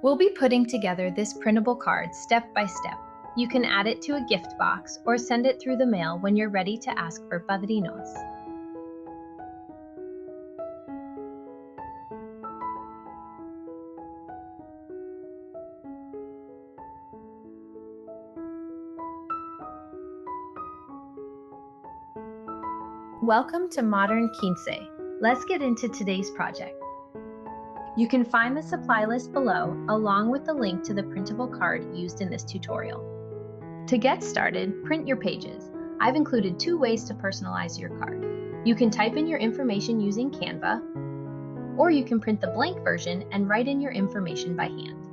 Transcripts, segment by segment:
We'll be putting together this printable card step by step. You can add it to a gift box or send it through the mail when you're ready to ask for padrinos. Welcome to Modern Quince. Let's get into today's project. You can find the supply list below, along with the link to the printable card used in this tutorial. To get started, print your pages. I've included 2 ways to personalize your card. You can type in your information using Canva, or you can print the blank version and write in your information by hand.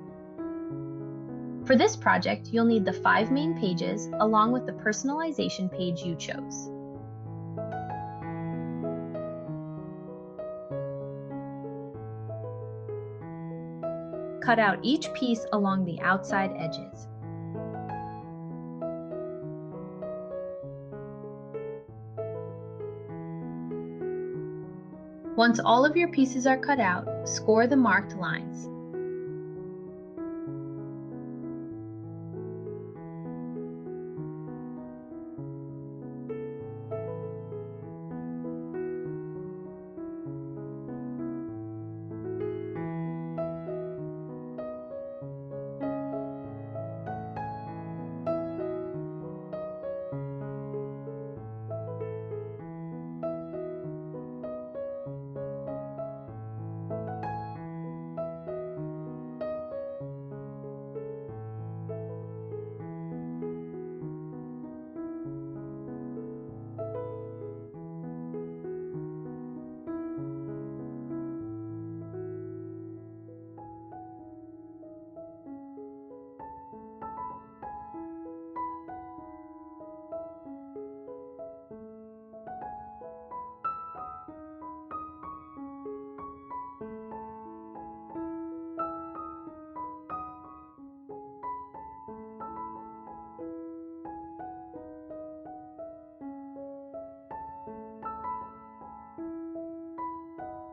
For this project, you'll need the 5 main pages, along with the personalization page you chose. Cut out each piece along the outside edges. Once all of your pieces are cut out, score the marked lines.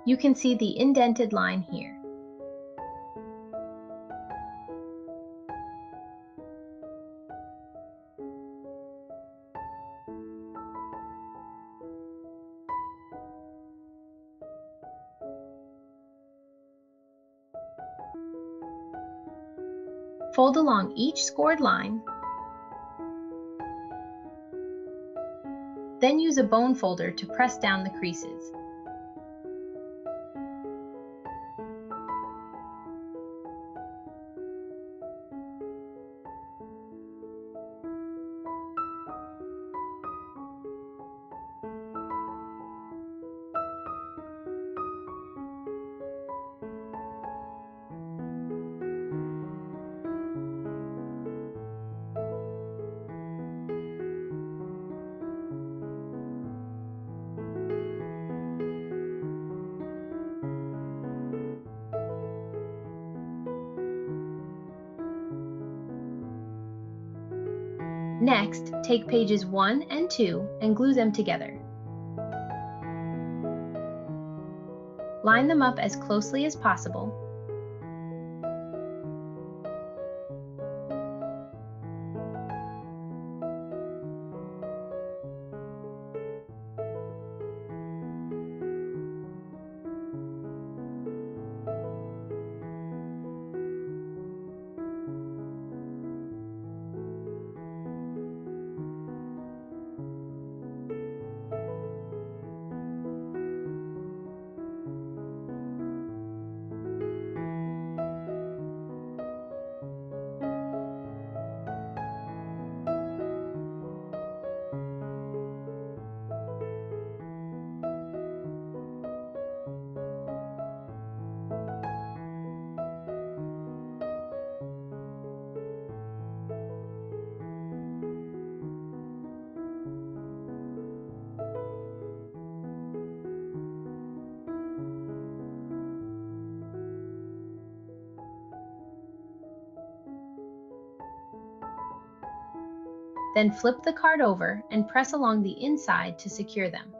You can see the indented line here. Fold along each scored line, then use a bone folder to press down the creases. Next, take pages 1 and 2 and glue them together. Line them up as closely as possible. Then flip the card over and press along the inside to secure them.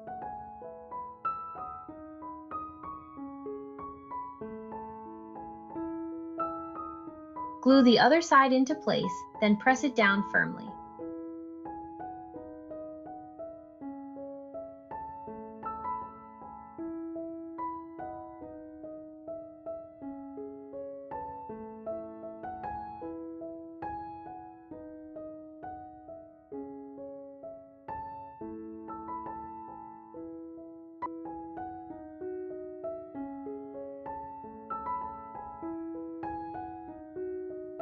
Glue the other side into place, then press it down firmly.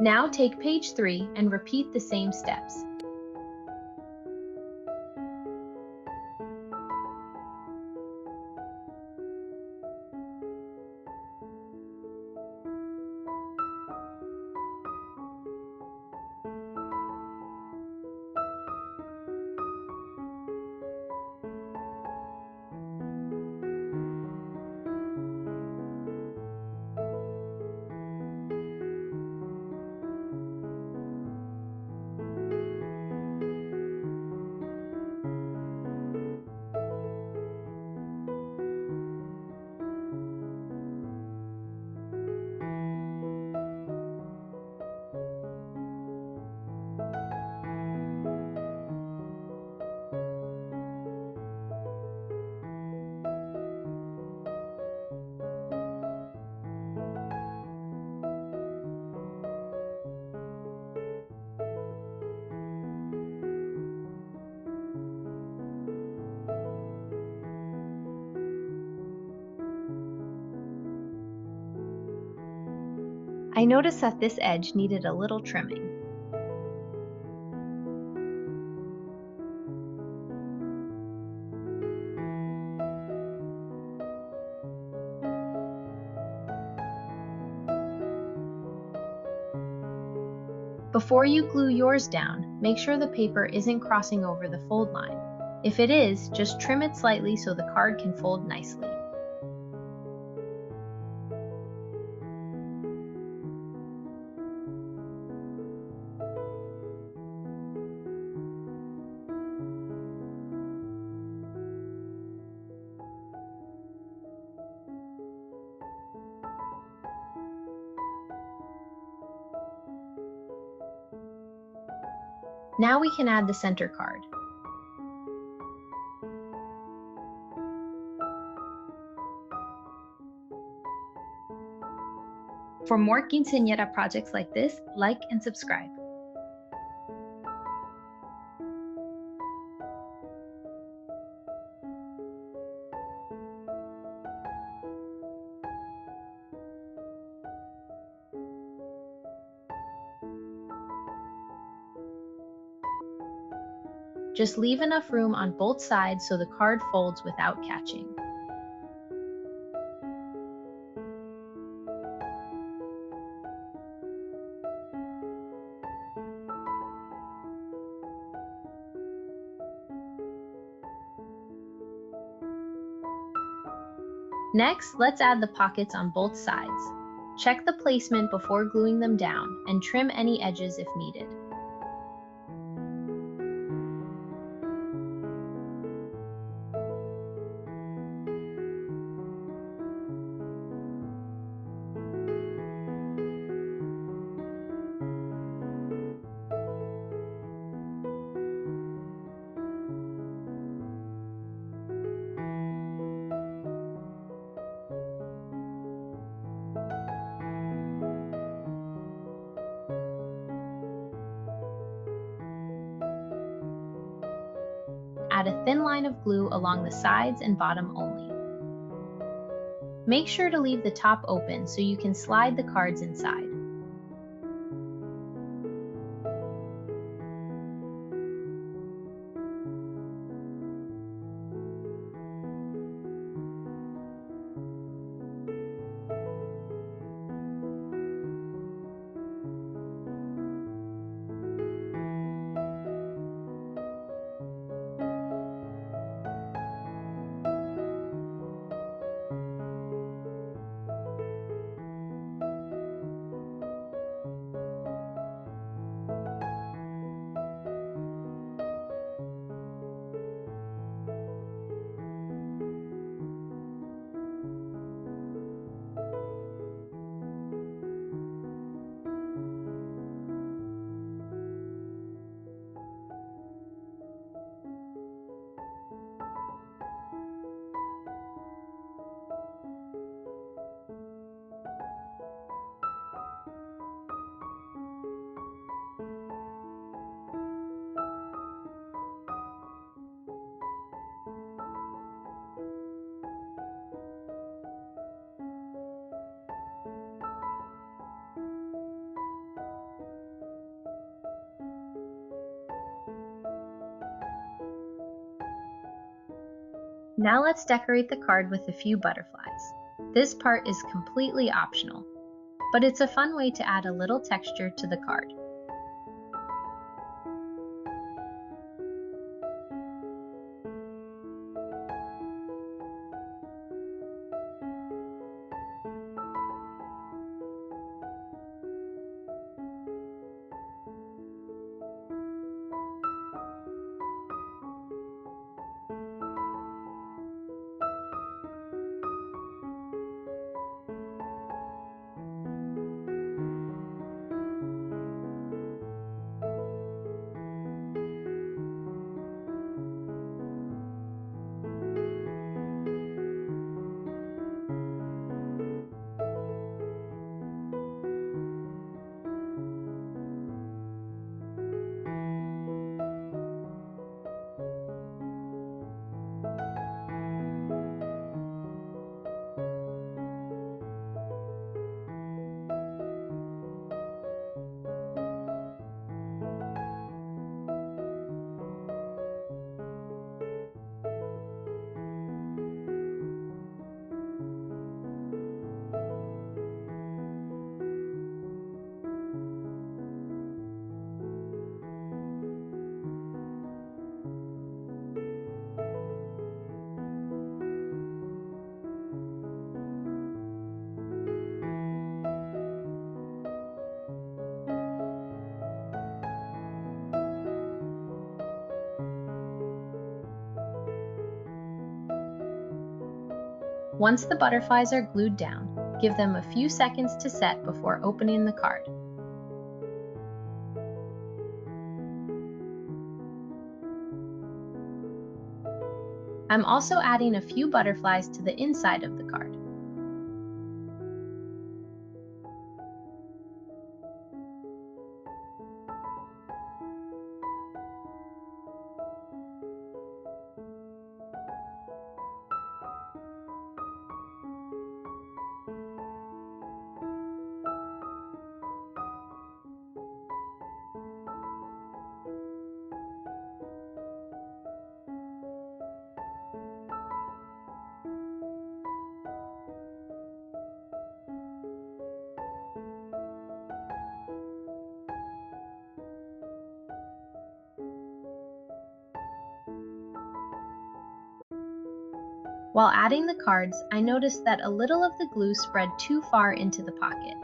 Now take page 3 and repeat the same steps. I noticed that this edge needed a little trimming. Before you glue yours down, make sure the paper isn't crossing over the fold line. If it is, just trim it slightly so the card can fold nicely. Now we can add the center card. For more quinceañera projects like this, like and subscribe. Just leave enough room on both sides so the card folds without catching. Next, let's add the pockets on both sides. Check the placement before gluing them down and trim any edges if needed. Add a thin line of glue along the sides and bottom only. Make sure to leave the top open so you can slide the cards inside. Now let's decorate the card with a few butterflies. This part is completely optional, but it's a fun way to add a little texture to the card. Once the butterflies are glued down, give them a few seconds to set before opening the card. I'm also adding a few butterflies to the inside of the card. While adding the cards, I noticed that a little of the glue spread too far into the pocket.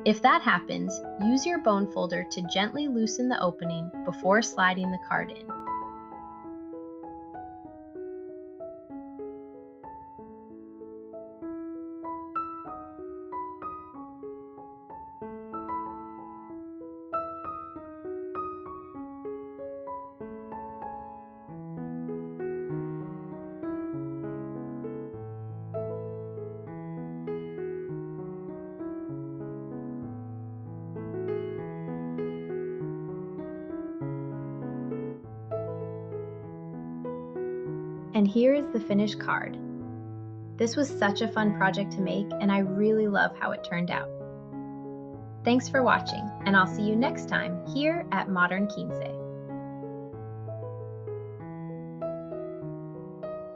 If that happens, use your bone folder to gently loosen the opening before sliding the card in. And here is the finished card. This was such a fun project to make, and I really love how it turned out. Thanks for watching, and I'll see you next time here at Modern Quince.